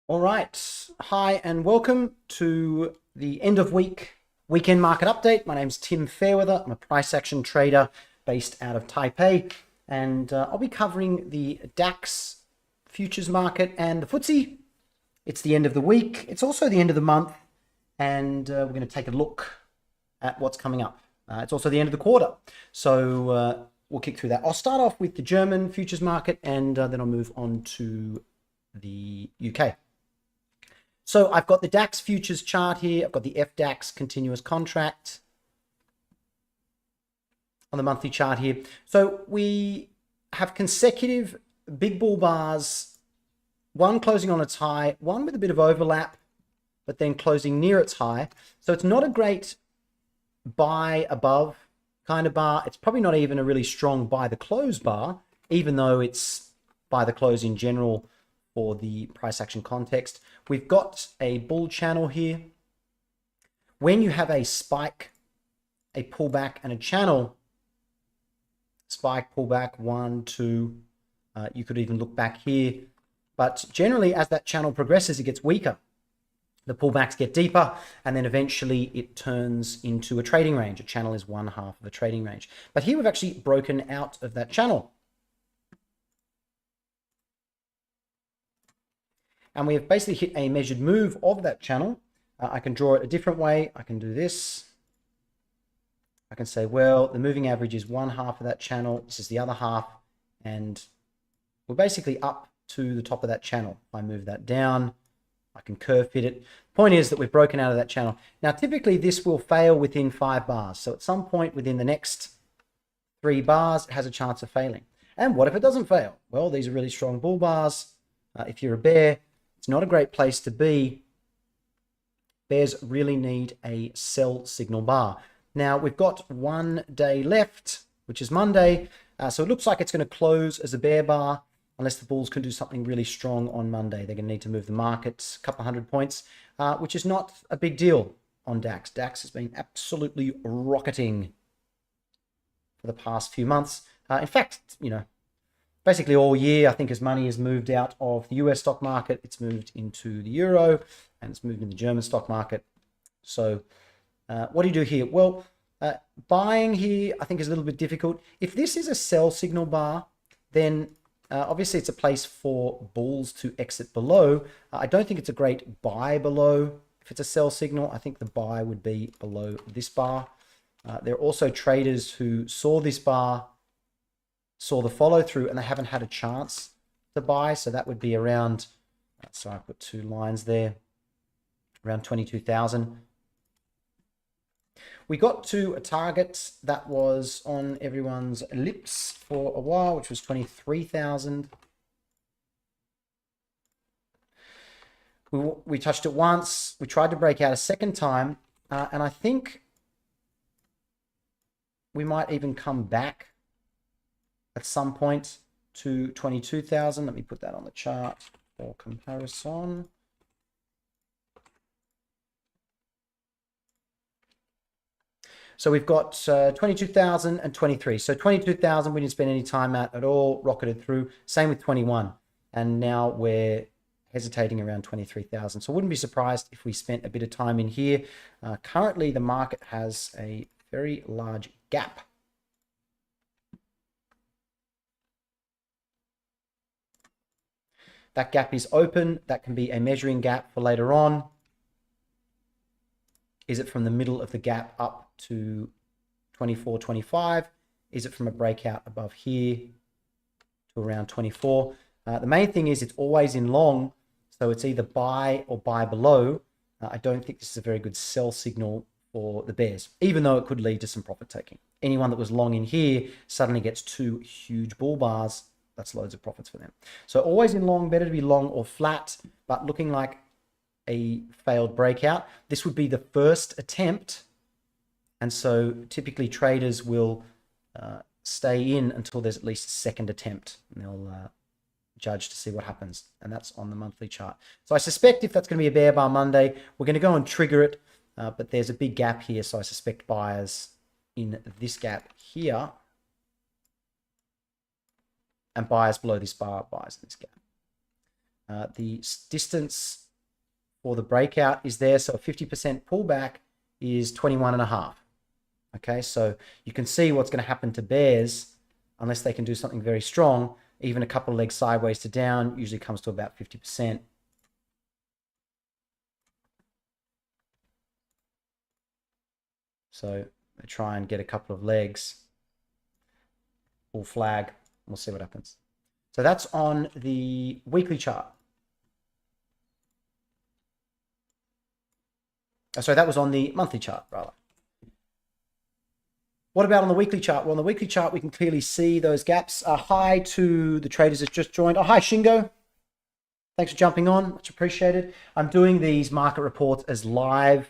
All right. Hi, and welcome to the end of weekend market update. My name's Tim Fairweather. I'm a price action trader based out of Taipei, and I'll be covering the DAX futures market and the FTSE. It's the end of the week. It's also the end of the month, and we're going to take a look at what's coming up. It's also the end of the quarter, so we'll kick through that. I'll start off with the German futures market, and then I'll move on to the UK. So I've got the DAX futures chart here. I've got the FDAX continuous contract on the monthly chart here. So we have consecutive big bull bars, one closing on its high, one with a bit of overlap, but then closing near its high. So it's not a great buy above kind of bar. It's probably not even a really strong buy the close bar, even though it's buy the close in general for the price action context. We've got a bull channel here. When you have a spike, a pullback, and a channel, spike, pullback, 1, 2, you could even look back here. But generally, as that channel progresses, it gets weaker. The pullbacks get deeper, and then eventually it turns into a trading range. A channel is one half of a trading range. But here we've actually broken out of that channel. And we have basically hit a measured move of that channel. I can draw it a different way. I can do this. I can say, well, the moving average is one half of that channel. This is the other half. And we're basically up to the top of that channel. If I move that down, I can curve fit it. Point is that we've broken out of that channel. Now, typically this will fail within 5 bars. So at some point within the next 3 bars, it has a chance of failing. And what if it doesn't fail? Well, these are really strong bull bars. If you're a bear, it's not a great place to be. Bears really need a sell signal bar. Now, we've got 1 day left, which is Monday. So it looks like it's going to close as a bear bar, unless the bulls can do something really strong on Monday. They're going to need to move the market a couple hundred points, which is not a big deal on DAX. DAX has been absolutely rocketing for the past few months. In fact, basically all year, I think, as money has moved out of the US stock market, it's moved into the euro, and it's moved in the German stock market. So what do you do here? Well, buying here, I think, is a little bit difficult. If this is a sell signal bar, then obviously it's a place for bulls to exit below. I don't think it's a great buy below. If it's a sell signal, I think the buy would be below this bar. There are also traders who saw this bar, saw the follow through, and they haven't had a chance to buy. So that would be around, so I put 2 lines there, around 22,000. We got to a target that was on everyone's lips for a while, which was 23,000. We touched it once. We tried to break out a second time, and I think we might even come back at some point to 22,000. Let me put that on the chart for comparison. So we've got 22,000 and 23. So 22,000 we didn't spend any time at all, rocketed through. Same with 21. And now we're hesitating around 23,000. So I wouldn't be surprised if we spent a bit of time in here. Currently, the market has a very large gap. That gap is open. That can be a measuring gap for later on. Is it from the middle of the gap up to 24, 25? Is it from a breakout above here to around 24? The main thing is it's always in long, so it's either buy or buy below. I don't think this is a very good sell signal for the bears, even though it could lead to some profit taking. Anyone that was long in here suddenly gets 2 huge bull bars. That's loads of profits for them. So always in long, better to be long or flat, but looking like a failed breakout. This would be the first attempt. And so typically traders will stay in until there's at least a second attempt, and they'll judge to see what happens. And that's on the monthly chart. So I suspect if that's going to be a bear bar Monday, we're going to go and trigger it. But there's a big gap here. So I suspect buyers in this gap here, and buyers below this bar, buyers in this gap. The distance for the breakout is there. So a 50% pullback is 21.5. Okay, so you can see what's going to happen to bears unless they can do something very strong. Even a couple of legs sideways to down usually comes to about 50%. So I try and get a couple of legs. Bull flag. We'll see what happens. So that's on the weekly chart. Sorry, that was on the monthly chart, rather. What about on the weekly chart? Well, on the weekly chart, we can clearly see those gaps. Hi to the traders that just joined. Oh, hi, Shingo. Thanks for jumping on. Much appreciated. I'm doing these market reports as live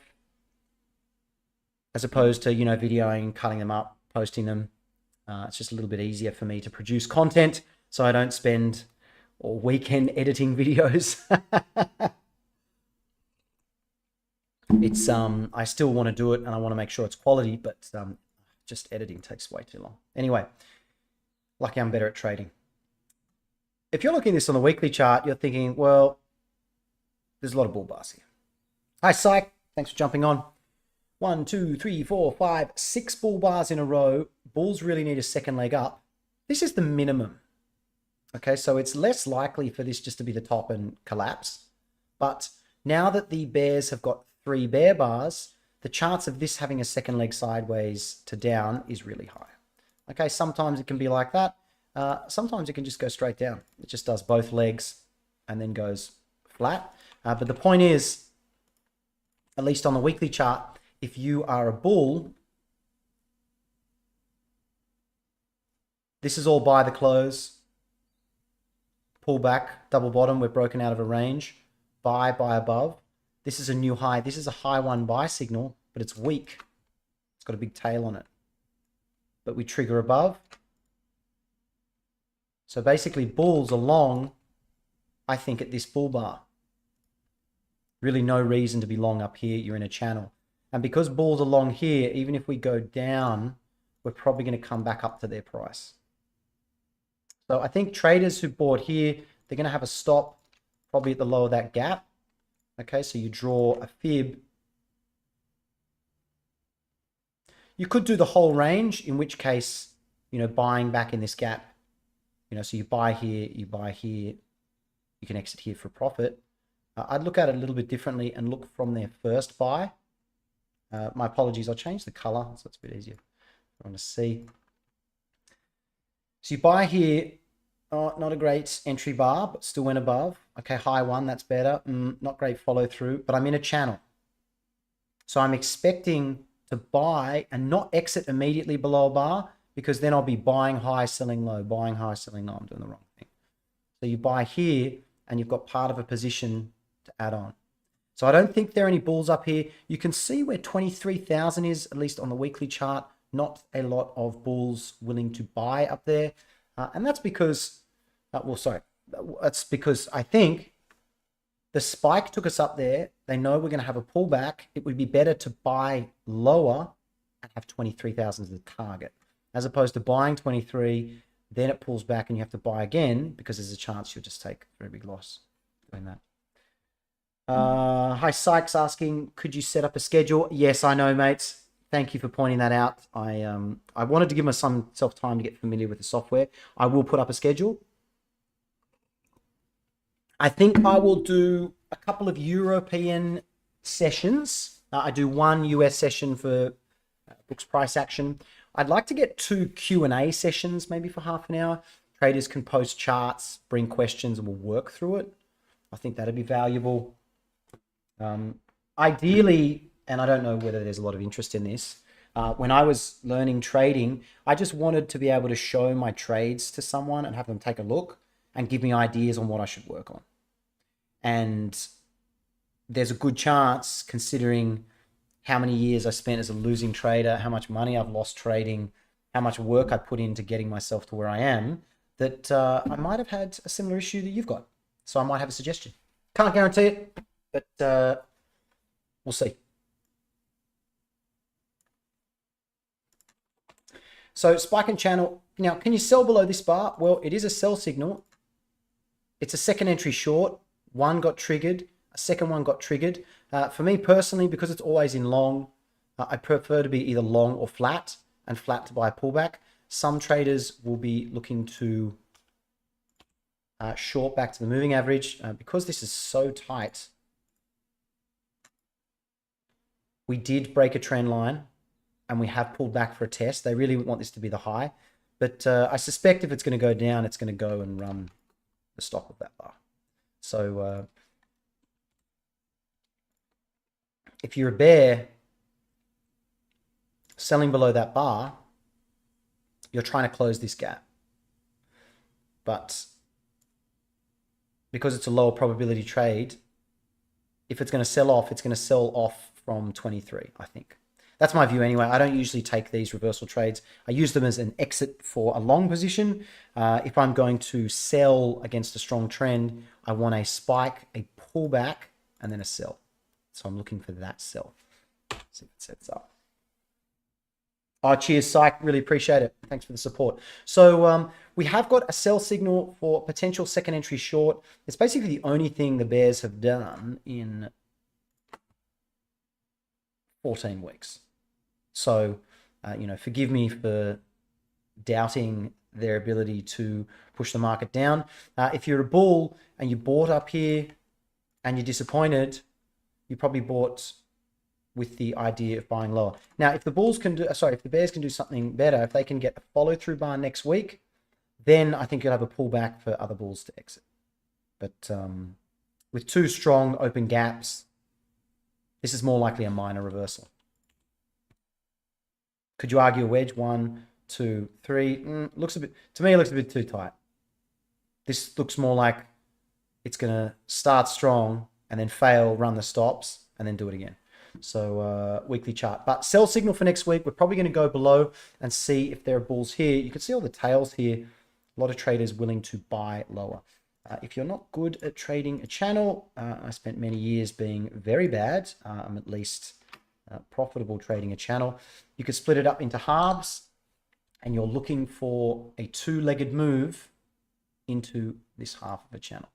as opposed to, videoing, cutting them up, posting them. It's just a little bit easier for me to produce content so I don't spend all weekend editing videos. It's I still want to do it and I want to make sure it's quality, but just editing takes way too long. Anyway, lucky I'm better at trading. If you're looking at this on the weekly chart, you're thinking, well, there's a lot of bull bars here. Hi, Psych. Thanks for jumping on. 1, 2, 3, 4, 5, 6 bull bars in a row. Bulls really need a second leg up. This is the minimum. Okay, so it's less likely for this just to be the top and collapse. But now that the bears have got 3 bear bars, the chance of this having a second leg sideways to down is really high. Okay, sometimes it can be like that. Sometimes it can just go straight down. It just does both legs and then goes flat. But the point is, at least on the weekly chart, if you are a bull, this is all buy the close, pull back, double bottom, we're broken out of a range, buy above. This is a new high. This is a high one buy signal, but it's weak. It's got a big tail on it. But we trigger above. So basically bulls are long, I think, at this bull bar. Really no reason to be long up here. You're in a channel. And because bulls are long here, even if we go down, we're probably going to come back up to their price. So I think traders who bought here, they're going to have a stop probably at the low of that gap. Okay, so you draw a fib. You could do the whole range, in which case, buying back in this gap. So you buy here, you can exit here for profit. I'd look at it a little bit differently and look from their first buy. My apologies, I'll change the color so it's a bit easier for everyone to see. So you buy here, not a great entry bar, but still went above. Okay, high one, that's better. Not great follow through, but I'm in a channel. So I'm expecting to buy and not exit immediately below a bar, because then I'll be buying high, selling low, buying high, selling low. I'm doing the wrong thing. So you buy here and you've got part of a position to add on. So I don't think there are any bulls up here. You can see where 23,000 is, at least on the weekly chart. Not a lot of bulls willing to buy up there. And that's because, that's because I think the spike took us up there. They know we're going to have a pullback. It would be better to buy lower and have 23,000 as the target, as opposed to buying 23, then it pulls back and you have to buy again, because there's a chance you'll just take a very big loss doing that. Hi, Sykes asking, could you set up a schedule? Yes, I know, mates. Thank you for pointing that out. I wanted to give myself time to get familiar with the software. I will put up a schedule. I think I will do a couple of European sessions. I do one US session for Brooks price action. I'd like to get 2 Q&A sessions, maybe for half an hour. Traders can post charts, bring questions, and we'll work through it. I think that'd be valuable. Ideally, and I don't know whether there's a lot of interest in this, when I was learning trading, I just wanted to be able to show my trades to someone and have them take a look and give me ideas on what I should work on. And there's a good chance, considering how many years I spent as a losing trader, how much money I've lost trading, how much work I put into getting myself to where I am, that I might have had a similar issue that you've got. So I might have a suggestion. Can't guarantee it, but we'll see. So spike and channel. Now, can you sell below this bar? Well, it is a sell signal. It's a second entry short. one got triggered, a second one got triggered. For me personally, because it's always in long, I prefer to be either long or flat, and flat to buy a pullback. Some traders will be looking to short back to the moving average. Because this is so tight, we did break a trend line and we have pulled back for a test. They really want this to be the high, but I suspect if it's going to go down, it's going to go and run the stop of that bar. So if you're a bear selling below that bar, you're trying to close this gap. But because it's a lower probability trade, if it's going to sell off, it's going to sell off from 23, I think. That's my view anyway. I don't usually take these reversal trades. I use them as an exit for a long position. If I'm going to sell against a strong trend, I want a spike, a pullback, and then a sell. So I'm looking for that sell. See if it sets up. Oh, cheers, Psych. Really appreciate it. Thanks for the support. So we have got a sell signal for potential second entry short. It's basically the only thing the bears have done in 14 weeks. So, forgive me for doubting their ability to push the market down. If you're a bull and you bought up here and you're disappointed, you probably bought with the idea of buying lower. Now, if the bulls can do, if the bears can do something better, if they can get a follow through bar next week, then I think you'll have a pullback for other bulls to exit. But with two strong open gaps, this is more likely a minor reversal. Could you argue a wedge? 1, 2, 3. Looks a bit, to me, it looks a bit too tight. This looks more like it's going to start strong and then fail, run the stops, and then do it again. So weekly chart. But sell signal for next week, we're probably going to go below and see if there are bulls here. You can see all the tails here. A lot of traders willing to buy lower. If you're not good at trading a channel, I spent many years being very bad. I'm at least profitable trading a channel. You could split it up into halves, and you're looking for a two-legged move into this half of a channel.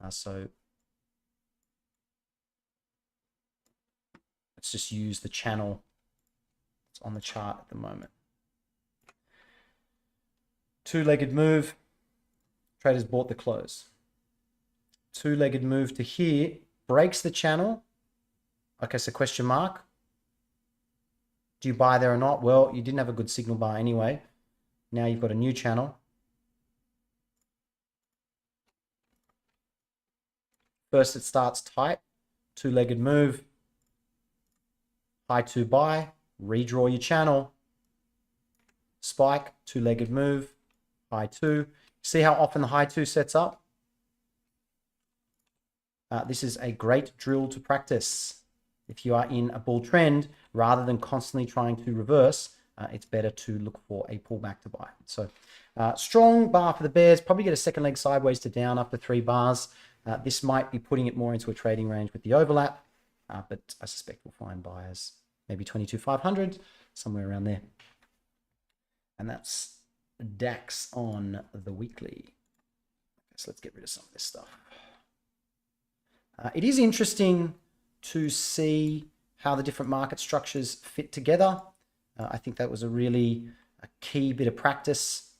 So let's just use the channel that's on the chart at the moment. Two-legged move. Traders bought the close. Two-legged move to here, breaks the channel. Okay, so question mark. Do you buy there or not? Well, you didn't have a good signal bar anyway. Now you've got a new channel. First it starts tight. Two-legged move. High 2 buy. Redraw your channel. Spike. Two-legged move. High 2. See how often the high 2 sets up? This is a great drill to practice. If you are in a bull trend, rather than constantly trying to reverse, it's better to look for a pullback to buy. So strong bar for the bears. Probably get a second leg sideways to down after 3 bars. This might be putting it more into a trading range with the overlap, but I suspect we'll find buyers maybe 22,500, somewhere around there. And that's DAX on the weekly. So let's get rid of some of this stuff. It is interesting to see how the different market structures fit together. I think that was a key bit of practice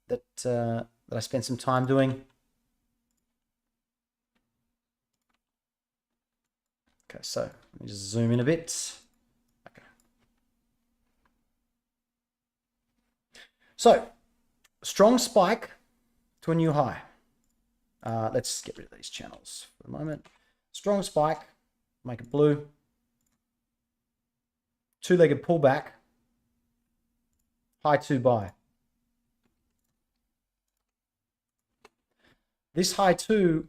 that I spent some time doing. Okay, so let me just zoom in a bit. Okay. So, strong spike to a new high. Let's get rid of these channels for a moment. Strong spike, make it blue. Two-legged pullback. High 2 buy. This high 2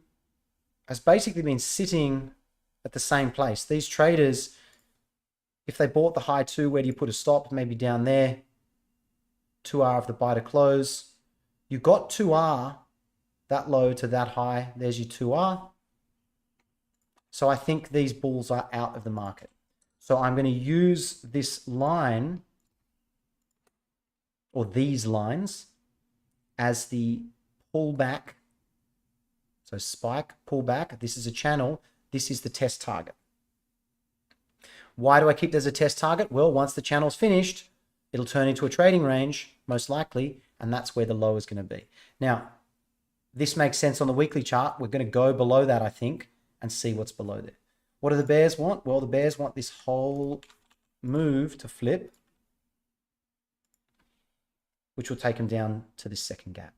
has basically been sitting at the same place. These traders, if they bought the high 2, where do you put a stop? Maybe down there. 2R of the buy to close. You got 2R, that low to that high. There's your 2R. So I think these bulls are out of the market. So I'm going to use this line, or these lines, as the pullback So spike, pullback, this is a channel, this is the test target. Why do I keep this as a test target? Well, once the channel's finished, it'll turn into a trading range, most likely, and that's where the low is going to be. Now, this makes sense on the weekly chart. We're going to go below that, I think, and see what's below there. What do the bears want? Well, the bears want this whole move to flip, which will take them down to this second gap.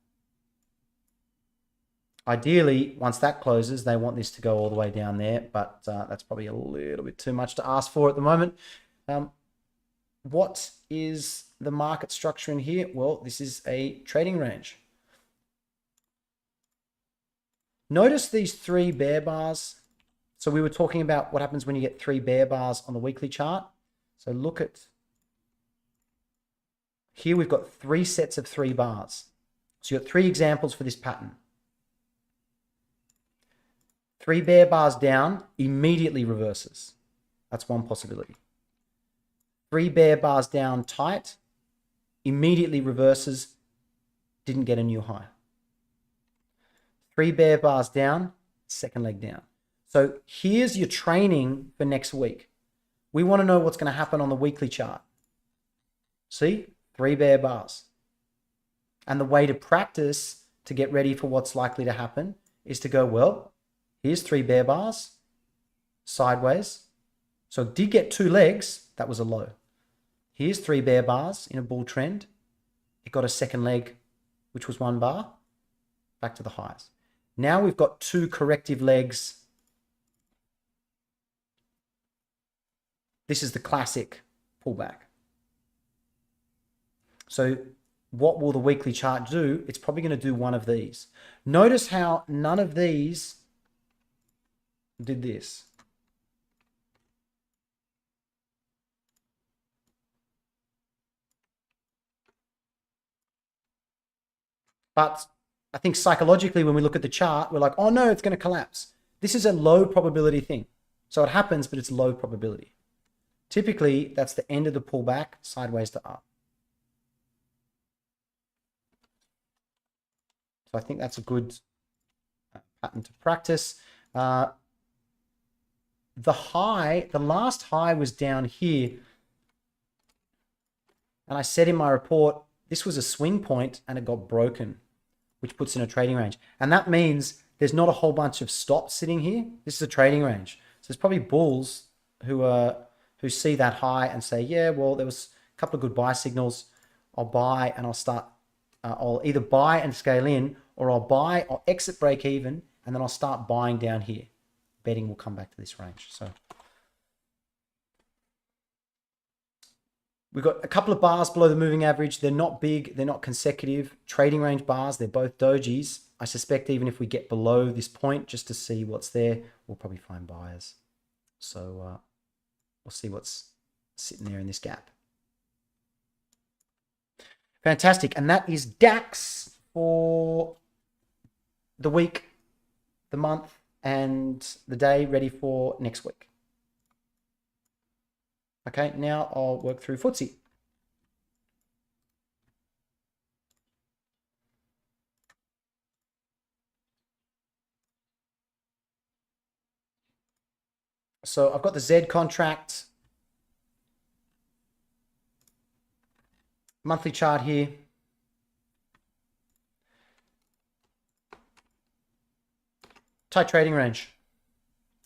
Ideally, once that closes, they want this to go all the way down there, but that's probably a little bit too much to ask for at the moment. What is the market structure in here? Well, this is a trading range. Notice these 3 bear bars. So we were talking about what happens when you get 3 bear bars on the weekly chart. So look at here, we've got 3 sets of 3 bars. So you've got 3 examples for this pattern. 3 bear bars down, immediately reverses. That's one possibility. 3 bear bars down tight, immediately reverses, didn't get a new high. 3 bear bars down, second leg down. So here's your training for next week. We want to know what's going to happen on the weekly chart. See? 3 bear bars. And the way to practice to get ready for what's likely to happen is to go, well, here's 3 bear bars, sideways. So it did get 2 legs, that was a low. Here's 3 bear bars in a bull trend. It got a second leg, which was 1 bar, back to the highs. Now we've got 2 corrective legs. This is the classic pullback. So what will the weekly chart do? It's probably going to do one of these. Notice how none of these did this. But I think psychologically, when we look at the chart, we're like, oh no, it's going to collapse. This is a low probability thing. So it happens, but it's low probability. Typically, that's the end of the pullback, sideways to up. So I think that's a good pattern to practice. The last high was down here. And I said in my report, this was a swing point and it got broken, which puts in a trading range. And that means there's not a whole bunch of stops sitting here. This is a trading range. So there's probably bulls who see that high and say, yeah, well, there was a couple of good buy signals. I'll buy and I'll start, I'll either buy and scale in, or I'll exit break even, and then I'll start buying down here. Betting will come back to this range. So we've got a couple of bars below the moving average. They're not big. They're not consecutive. Trading range bars. They're both dojis. I suspect even if we get below this point just to see what's there, we'll probably find buyers. So we'll see what's sitting there in this gap. Fantastic. And that is DAX for the week, the month, and the day, ready for next week. Okay, now I'll work through FTSE. So I've got the Z contract, monthly chart here. Tight trading range.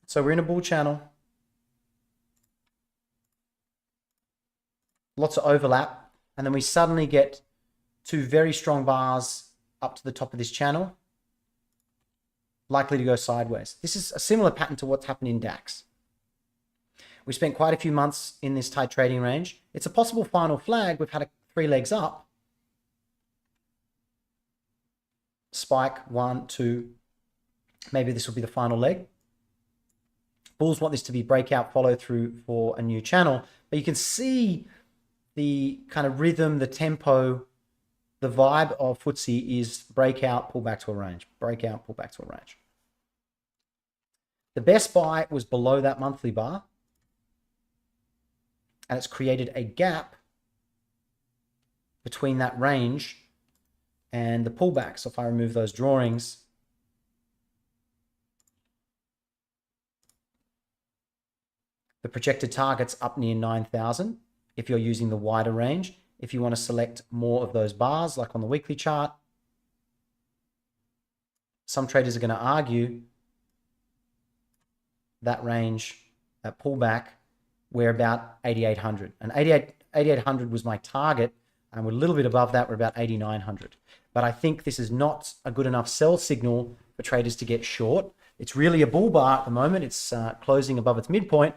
So we're in a bull channel. Lots of overlap. And then we suddenly get 2 very strong bars up to the top of this channel, likely to go sideways. This is a similar pattern to what's happened in DAX. We spent quite a few months in this tight trading range. It's a possible final flag. We've had 3 legs up. Spike, 1, 2. Maybe this will be the final leg. Bulls want this to be breakout follow through for a new channel. But you can see the kind of rhythm, the tempo, the vibe of FTSE is breakout, pull back to a range. Breakout, pull back to a range. The best buy was below that monthly bar. And it's created a gap between that range and the pullback. So if I remove those drawings, The projected target's up near 9,000 if you're using the wider range. If you want to select more of those bars, like on the weekly chart, some traders are going to argue that range, that pullback, we're about 8,800. And 8,800 was my target, and we're a little bit above that, we're about 8,900. But I think this is not a good enough sell signal for traders to get short. It's really a bull bar at the moment. It's closing above its midpoint,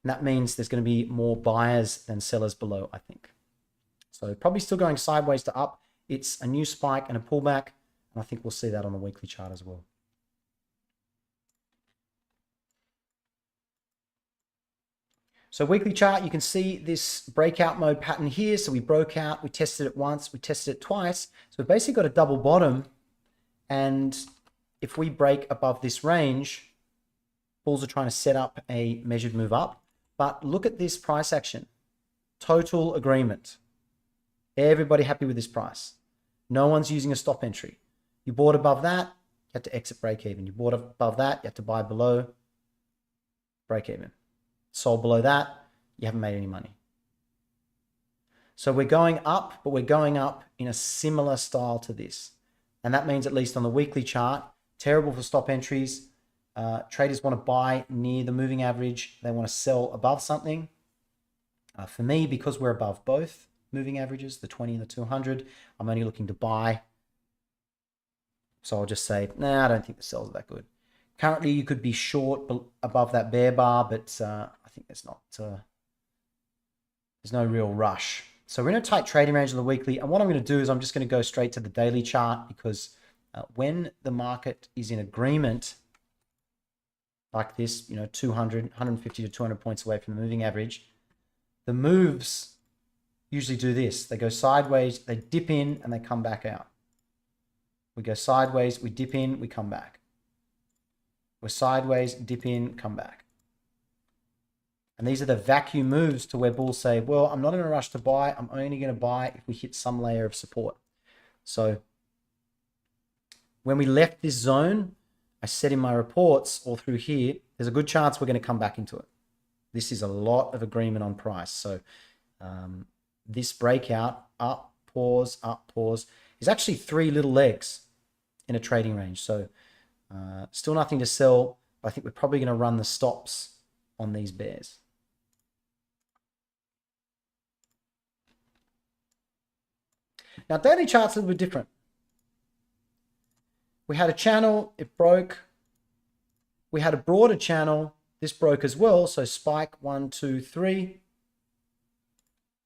and that means there's going to be more buyers than sellers below, I think. So probably still going sideways to up. It's a new spike and a pullback, and I think we'll see that on the weekly chart as well. So weekly chart, you can see this breakout mode pattern here. So we broke out, we tested it once, we tested it twice. So we've basically got a double bottom. And if we break above this range, bulls are trying to set up a measured move up. But look at this price action. Total agreement. Everybody happy with this price. No one's using a stop entry. You bought above that, you had to exit break even. You bought above that, you have to buy below, break even. Sold below that, you haven't made any money. So we're going up, but we're going up in a similar style to this. And that means, at least on the weekly chart, terrible for stop entries. Traders want to buy near the moving average. They want to sell above something. For me, because we're above both moving averages, the 20 and the 200, I'm only looking to buy. So I'll just say, nah, I don't think the sells are that good. Currently, you could be short above that bear bar, but I think there's no real rush. So we're in a tight trading range on the weekly. And what I'm going to do is I'm just going to go straight to the daily chart, because when the market is in agreement like this, 200, 150 to 200 points away from the moving average, the moves usually do this. They go sideways, they dip in, and they come back out. We go sideways, we dip in, we come back. We're sideways, dip in, come back. And these are the vacuum moves to where bulls say, well, I'm not in a rush to buy. I'm only going to buy if we hit some layer of support. So when we left this zone, I said in my reports all through here, there's a good chance we're going to come back into it. This is a lot of agreement on price. So this breakout, up, pause, is actually 3 little legs in a trading range. So still nothing to sell, but I think we're probably going to run the stops on these bears. Now, daily chart's a little bit different. We had a channel, it broke. We had a broader channel, this broke as well. So spike 1, 2, 3.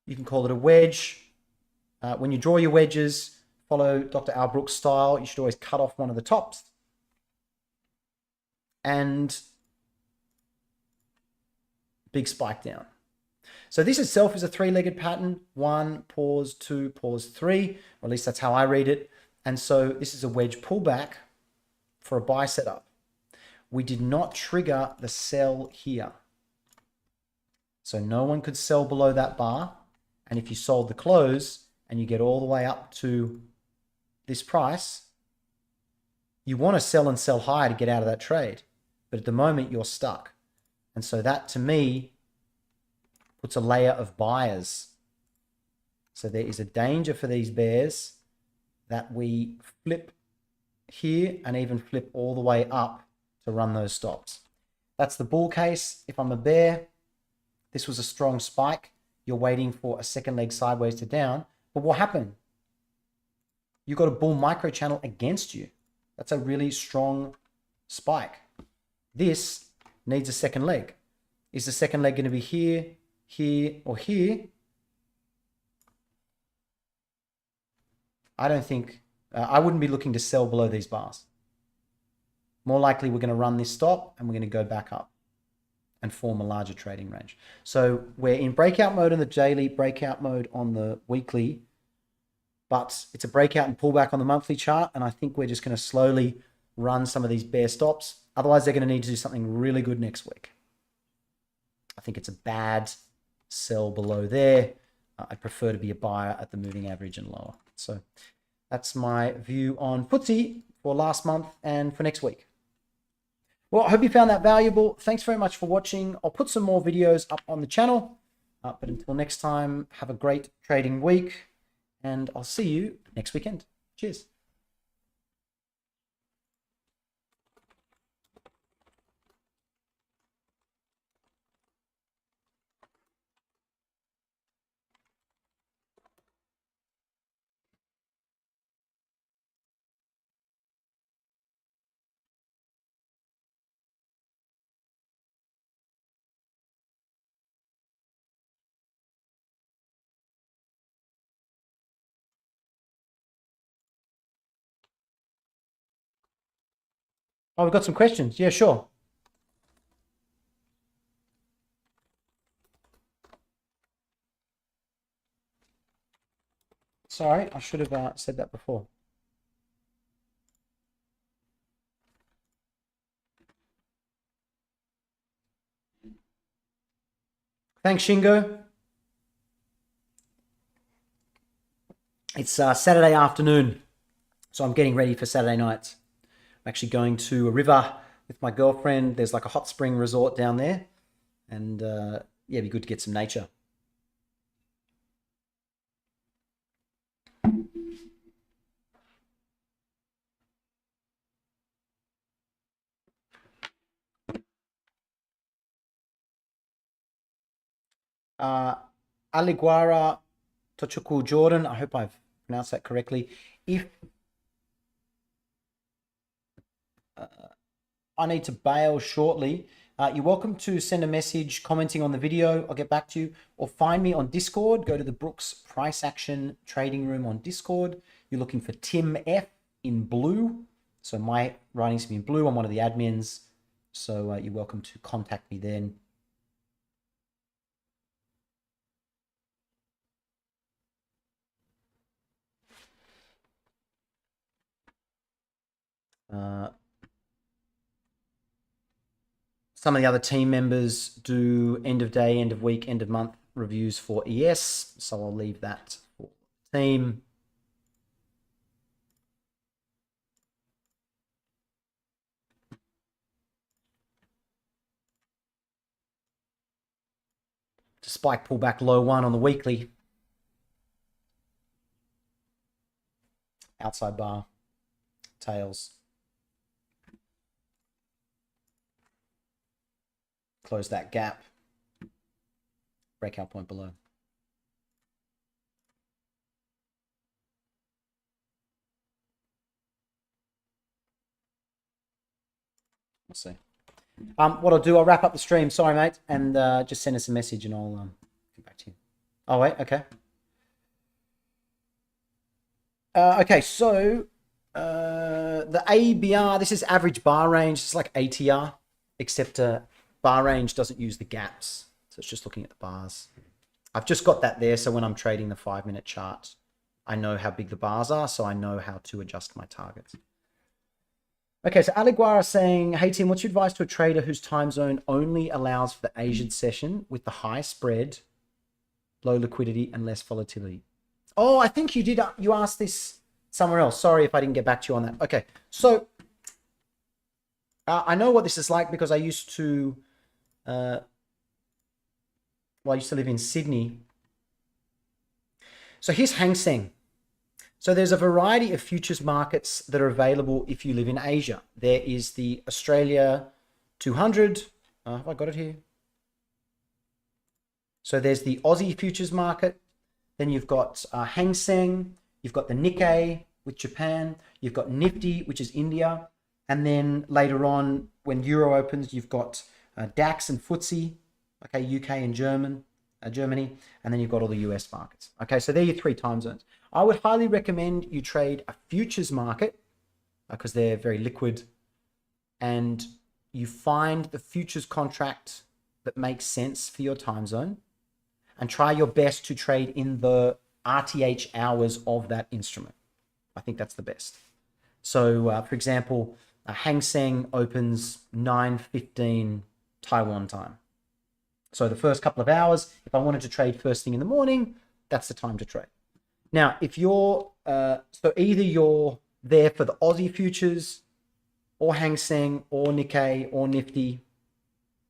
You can call it a wedge. When you draw your wedges, follow Dr. Al Brooks' style. You should always cut off one of the tops. And big spike down. So this itself is a 3-legged pattern. 1, pause, 2, pause, 3. Or at least that's how I read it. And so this is a wedge pullback for a buy setup. We did not trigger the sell here. So no one could sell below that bar. And if you sold the close and you get all the way up to this price, you want to sell and sell high to get out of that trade. But at the moment, you're stuck. And so that, to me, puts a layer of buyers. So there is a danger for these bears that we flip here and even flip all the way up to run those stops. That's the bull case. If I'm a bear, this was a strong spike. You're waiting for a second leg sideways to down. But what happened? You got a bull micro channel against you. That's a really strong spike. This needs a second leg. Is the second leg going to be here, here, or here? I don't think, I wouldn't be looking to sell below these bars. More likely we're going to run this stop and we're going to go back up and form a larger trading range. So we're in breakout mode on the daily, breakout mode on the weekly, but it's a breakout and pullback on the monthly chart. And I think we're just going to slowly run some of these bear stops. Otherwise, they're going to need to do something really good next week. I think it's a bad sell below there. I'd prefer to be a buyer at the moving average and lower. So that's my view on FTSE for last month and for next week. Well, I hope you found that valuable. Thanks very much for watching. I'll put some more videos up on the channel. But until next time, have a great trading week, and I'll see you next weekend. Cheers. Oh, we've got some questions. Yeah, sure. Sorry, I should have said that before. Thanks, Shingo. It's Saturday afternoon, so I'm getting ready for Saturday night. I'm actually going to a river with my girlfriend. There's like a hot spring resort down there, and yeah, it'd be good to get some nature. Aliguara Tochukwu Jordan, I hope I've pronounced that correctly. If I need to bail shortly, you're welcome to send a message commenting on the video. I'll get back to you, or find me on Discord. Go to the Brooks Price Action Trading Room on Discord. You're looking for Tim F in blue. So my writing's gonna be in blue. I'm one of the admins. So you're welcome to contact me then. Some of the other team members do end of day, end of week, end of month reviews for ES. So I'll leave that for the team. Spike pullback low one on the weekly. Outside bar. Tails. Close that gap. Breakout point below. We'll see. What I'll do, I'll wrap up the stream. Sorry, mate. And just send us a message and I'll get back to you. Oh, wait. Okay. Okay, so the ABR, this is average bar range. It's like ATR, except bar range doesn't use the gaps. So it's just looking at the bars. I've just got that there. So when I'm trading the 5-minute chart, I know how big the bars are. So I know how to adjust my targets. Okay, so Aliguara saying, hey, Tim, what's your advice to a trader whose time zone only allows for the Asian session with the high spread, low liquidity, and less volatility? Oh, I think you did. You asked this somewhere else. Sorry if I didn't get back to you on that. Okay, so I know what this is like because I used to, I used to live in Sydney. So here's Hang Seng. So there's a variety of futures markets that are available if you live in Asia. There is the Australia 200. Have I got it here? So there's the Aussie futures market. Then you've got Hang Seng. You've got the Nikkei with Japan. You've got Nifty, which is India. And then later on, when Euro opens, you've got DAX and FTSE, okay, UK and Germany. And then you've got all the US markets. Okay, so they're your 3 time zones. I would highly recommend you trade a futures market because they're very liquid, and you find the futures contract that makes sense for your time zone and try your best to trade in the RTH hours of that instrument. I think that's the best. So for example, Hang Seng opens 9:15 Taiwan time. So the first couple of hours, if I wanted to trade first thing in the morning, that's the time to trade. Now, if you're, so either you're there for the Aussie futures or Hang Seng or Nikkei or Nifty.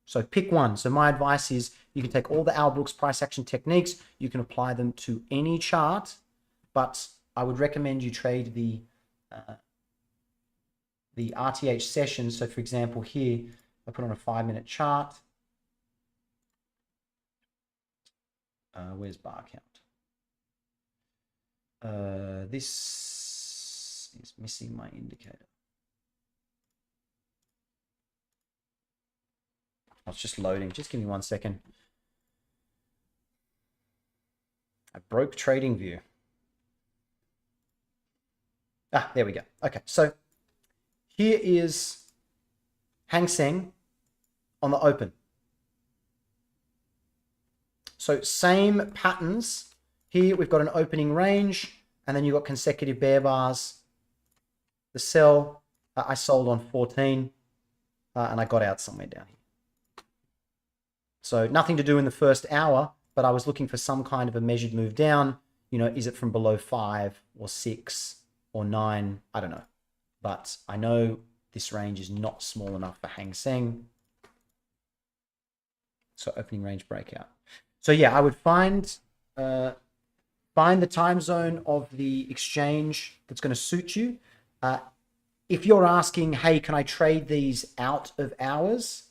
So pick one. So my advice is you can take all the Al Brooks price action techniques, you can apply them to any chart, but I would recommend you trade the RTH session. So for example, here, I put on a 5-minute chart. Where's bar count? This is missing my indicator. Oh, it's just loading. Just give me 1 second. I broke trading view. Ah, there we go. Okay, so here is Hang Seng on the open. So same patterns. Here we've got an opening range, and then you've got consecutive bear bars. The sell, I sold on 14, and I got out somewhere down here. So nothing to do in the first hour, but I was looking for some kind of a measured move down. You know, is it from below 5 or 6 or 9? I don't know. But I know this range is not small enough for Hang Seng. So opening range breakout. So yeah, I would find the time zone of the exchange that's going to suit you. If you're asking, hey, can I trade these out of hours?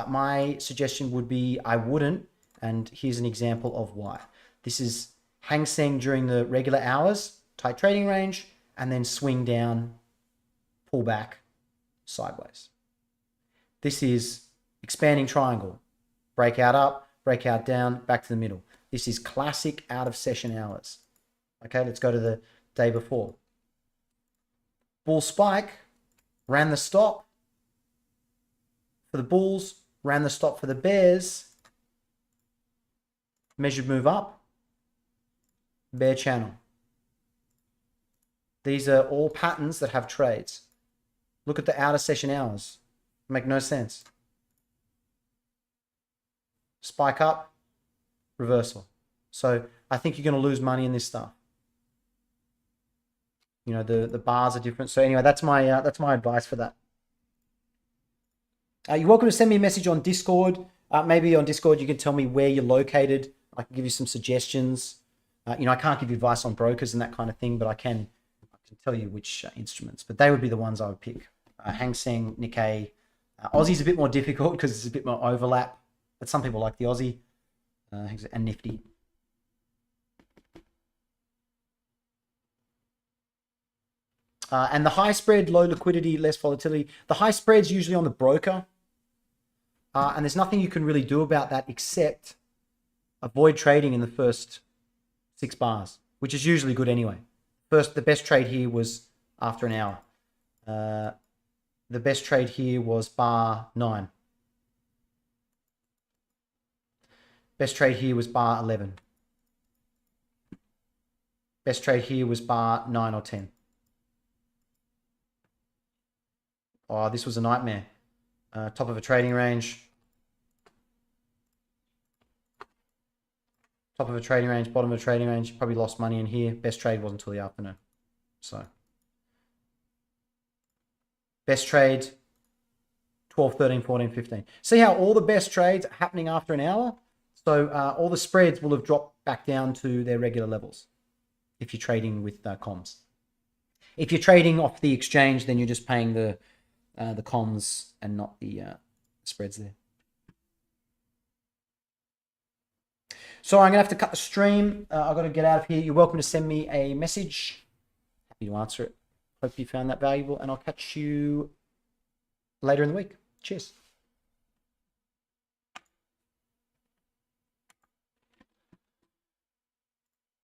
My suggestion would be I wouldn't. And here's an example of why. This is Hang Seng during the regular hours, tight trading range, and then swing down, pull back, sideways. This is expanding triangle, breakout up, breakout down, back to the middle. This is classic out of session hours. Okay, let's go to the day before. Bull spike, ran the stop for the bulls, ran the stop for the bears, measured move up, bear channel. These are all patterns that have trades. Look at the outer session hours. Make no sense. Spike up, reversal. So I think you're going to lose money in this stuff. You know, the bars are different. So anyway, that's my advice for that. You're welcome to send me a message on Discord. Maybe on Discord you can tell me where you're located. I can give you some suggestions. You know, I can't give you advice on brokers and that kind of thing, but I can tell you which instruments. But they would be the ones I would pick. Hang Seng, Nikkei. Aussie's a bit more difficult because there's a bit more overlap. But some people like the Aussie. And Nifty. And the high spread, low liquidity, less volatility. The high spread's usually on the broker. And there's nothing you can really do about that except avoid trading in the first 6 bars, which is usually good anyway. The best trade here was after an hour. The best trade here was bar 9. Best trade here was bar 11. Best trade here was bar 9 or 10. Oh, this was a nightmare. Top of a trading range. Top of a trading range, bottom of a trading range. Probably lost money in here. Best trade wasn't until the afternoon. So, best trade, 12, 13, 14, 15. See how all the best trades are happening after an hour? So all the spreads will have dropped back down to their regular levels if you're trading with comms. If you're trading off the exchange, then you're just paying the comms and not the spreads there. So I'm going to have to cut the stream. I've got to get out of here. You're welcome to send me a message. Happy to answer it. Hope you found that valuable, and I'll catch you later in the week. Cheers.